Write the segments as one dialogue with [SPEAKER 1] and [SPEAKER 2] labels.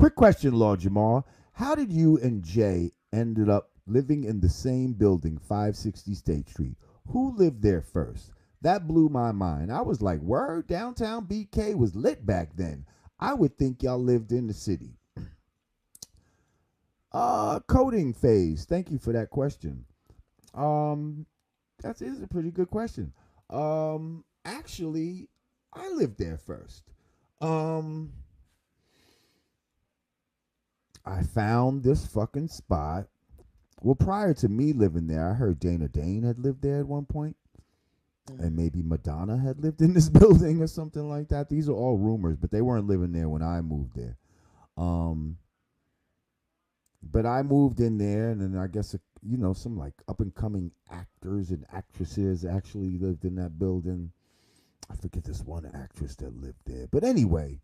[SPEAKER 1] Quick question, Lord Jamar. How did you and Jay ended up living in the same building, 560 State Street? Who lived there first? That blew my mind. I was like, word, downtown BK was lit back then. I would think y'all lived in the city. Coding phase. Thank you for that question. Um, that is a pretty good question. Actually, I lived there first. Um, I found this fucking spot. Well, prior to me living there, I heard Dana Dane had lived there at one point, and maybe Madonna had lived in this building or something like that. These are all rumors, but they weren't living there when I moved there. Um, but I moved in there, and then I guess some like up and coming actors and actresses actually lived in that building. I forget this one actress that lived there, but anyway,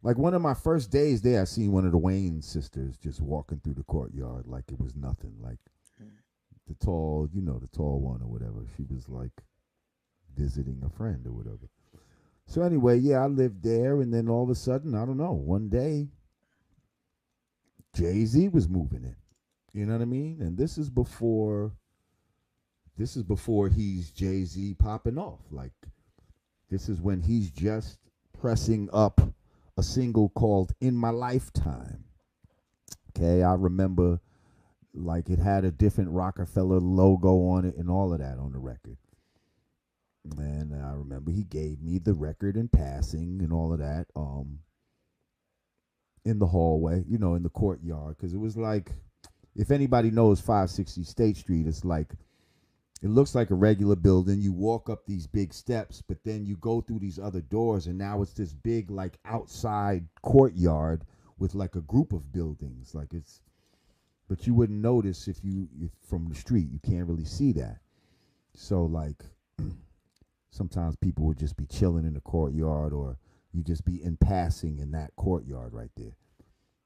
[SPEAKER 1] like one of my first days there, I seen one of the Wayne sisters just walking through the courtyard like it was nothing. Like the tall, the tall one or whatever. She was like visiting a friend or whatever. So anyway, yeah, I lived there, and then all of a sudden, I don't know, one day, Jay-Z was moving in. You know what I mean? And this is before he's Jay-Z popping off. Like this is when he's just pressing up a single called In My Lifetime. Okay, I remember like it had a different Roc-A-Fella logo on it and all of that on the record. And I remember he gave me the record in passing and all of that in the hallway, in the courtyard, because it was like, if anybody knows 560 State Street, it's like, it looks like a regular building. You walk up these big steps, but then you go through these other doors, and now it's this big, like, outside courtyard with, like, a group of buildings. Like, but you wouldn't notice if from the street. You can't really see that. So, like, sometimes people would just be chilling in the courtyard, or you just be in passing in that courtyard right there.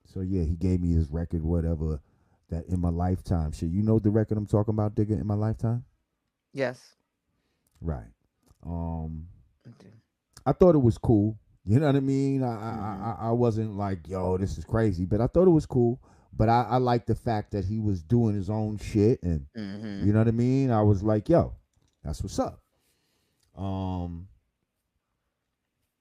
[SPEAKER 1] So, yeah, he gave me his record, whatever, that In My Lifetime shit. You know the record I'm talking about, Digga, In My Lifetime?
[SPEAKER 2] Yes.
[SPEAKER 1] Right.
[SPEAKER 2] Okay.
[SPEAKER 1] I thought it was cool. You know what I mean? I wasn't like, yo, this is crazy, but I thought it was cool. But I liked the fact that he was doing his own shit, and you know what I mean? I was like, yo, that's what's up.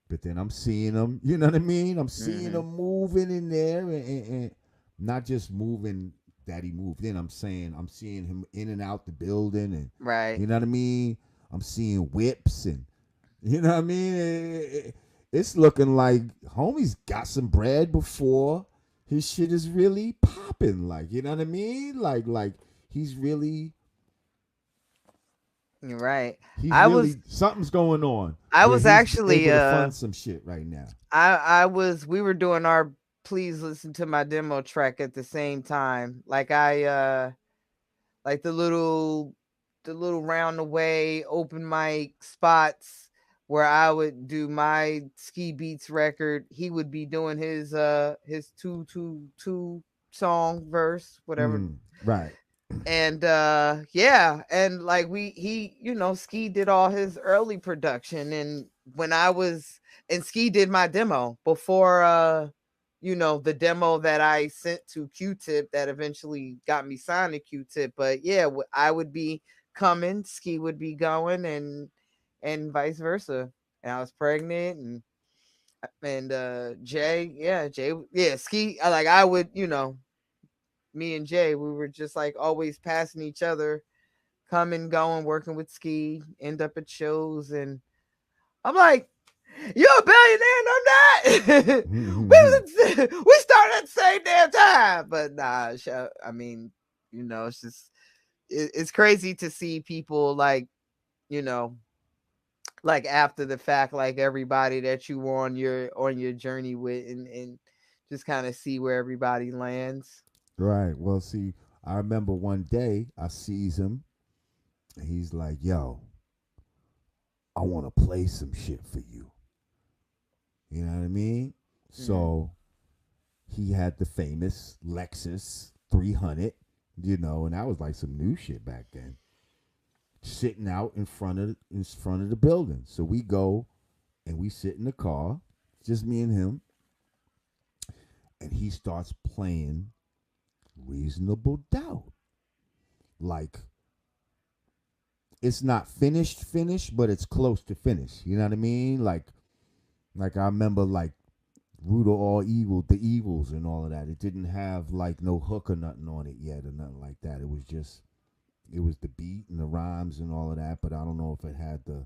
[SPEAKER 1] But then I'm seeing him, you know what I mean? I'm seeing him moving in there, and not just moving that he moved in. I'm saying I'm seeing him in and out the building, and
[SPEAKER 2] Right.
[SPEAKER 1] you know what I mean? I'm seeing whips, and you know what I mean? It's looking like homie's got some bread before his shit is really popping. Like, you know what I mean? Like he's really
[SPEAKER 2] You're right.
[SPEAKER 1] he's
[SPEAKER 2] I was
[SPEAKER 1] really something's going on
[SPEAKER 2] I
[SPEAKER 1] where
[SPEAKER 2] was
[SPEAKER 1] he's
[SPEAKER 2] actually
[SPEAKER 1] able to fund some shit right now.
[SPEAKER 2] I was we were doing our please listen to my demo track at the same time. Like like the little round the way open mic spots where I would do my Ski Beats record. He would be doing his two song verse, whatever.
[SPEAKER 1] Right.
[SPEAKER 2] And yeah, and like Ski did all his early production, and when I was and Ski did my demo before the demo that I sent to Q-Tip that eventually got me signed to Q-Tip. But yeah, I would be coming, Ski would be going, and vice versa. And I was pregnant, and Jay, yeah, Ski, I would, me and Jay, we were just like always passing each other, coming, going, working with Ski, end up at shows, and I'm like, "You're a billionaire, and I'm not." we started at the same damn time, but nah. I mean, it's just it's crazy to see people you know like after the fact, like everybody that you were on your journey with, and just kind of see where everybody lands.
[SPEAKER 1] Right. Well, see, I remember one day I sees him, and he's like, "Yo, I want to play some shit for you." You know what I mean?
[SPEAKER 2] Mm-hmm.
[SPEAKER 1] So he had the famous Lexus 300, and that was like some new shit back then. Sitting out in front of the building. So we go and we sit in the car, just me and him, and he starts playing Reasonable Doubt. Like, it's not finished, but it's close to finish. You know what I mean? Like I remember like Root of All Evil, the Evils and all of that. It didn't have like no hook or nothing on it yet or nothing like that. It was just, it was the beat and the rhymes and all of that, but I don't know if it had the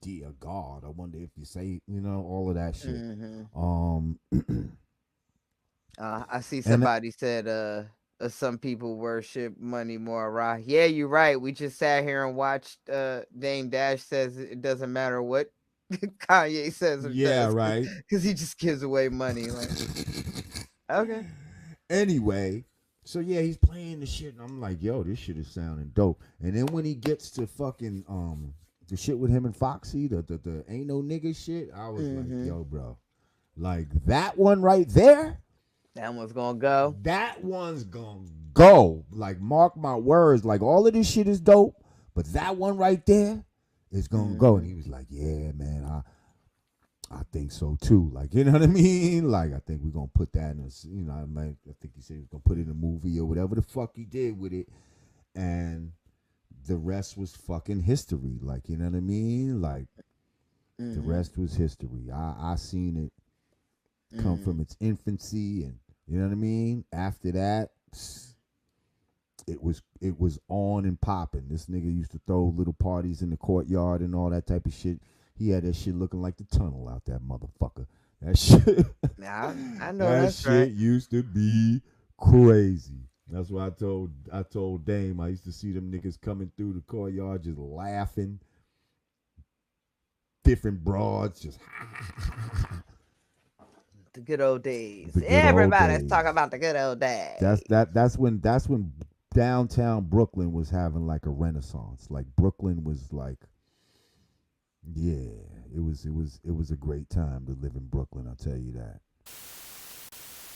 [SPEAKER 1] dear God. I wonder if you say, all of that shit.
[SPEAKER 2] I see
[SPEAKER 1] And
[SPEAKER 2] somebody said some people worship money more, right? Yeah, you're right. We just sat here and watched Dame Dash says it doesn't matter what Kanye says or
[SPEAKER 1] yeah,
[SPEAKER 2] does,
[SPEAKER 1] right.
[SPEAKER 2] because he just gives away money. Like, okay.
[SPEAKER 1] Anyway, so yeah, he's playing the shit, and I'm like, yo, this shit is sounding dope. And then when he gets to fucking the shit with him and Foxy, the ain't no nigga shit, I was like, yo, bro, like that one right there,
[SPEAKER 2] that one's gonna go.
[SPEAKER 1] That one's gonna go. Like, mark my words. Like, all of this shit is dope, but that one right there is gonna go. And he was like, yeah, man, I think so too. Like, you know what I mean? Like, I think we're gonna put that in a, I think he said he was gonna put it in a movie or whatever the fuck he did with it. And the rest was fucking history. Like, you know what I mean? Like, the rest was history. I seen it come from its infancy, and you know what I mean? After that, it was on and popping. This nigga used to throw little parties in the Courtyard and all that type of shit. He had that shit looking like the tunnel out that motherfucker. That shit.
[SPEAKER 2] I know
[SPEAKER 1] that
[SPEAKER 2] that's
[SPEAKER 1] shit
[SPEAKER 2] right.
[SPEAKER 1] used to be crazy. That's why I told Dame I used to see them niggas coming through the Courtyard just laughing. Different broads just
[SPEAKER 2] the good old days. Everybody's talking about the good old days.
[SPEAKER 1] That's when downtown Brooklyn was having like a renaissance. Like, Brooklyn was like, yeah, it was a great time to live in Brooklyn, I'll tell you that.